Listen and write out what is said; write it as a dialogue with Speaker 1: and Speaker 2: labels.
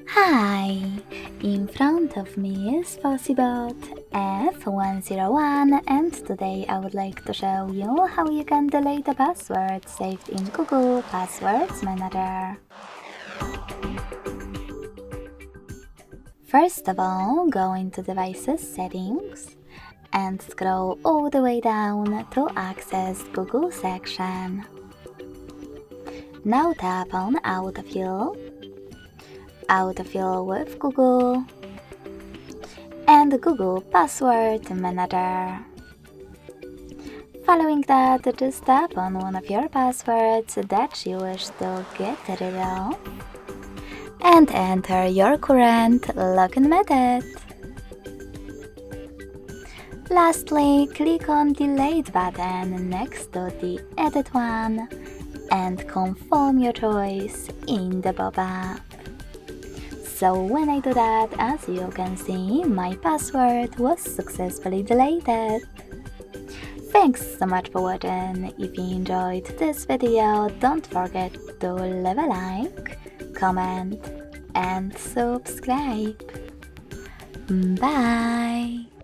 Speaker 1: Hi! In front of me is FOSSIBOT F101 and today I would like to show you how you can delete a password saved in Google Passwords Manager. First of all, go into Devices Settings and scroll all the way down to access Google section. Now tap on Autofill with Google, and Google Password Manager. Following that, just tap on one of your passwords that you wish to get rid of and enter your current login method. Lastly, click on Delete button next to the Edit one and confirm your choice in the pop-up. So when I do that, as you can see, my password was successfully deleted. Thanks so much for watching. If you enjoyed this video, don't forget to leave a like, comment and subscribe. Bye!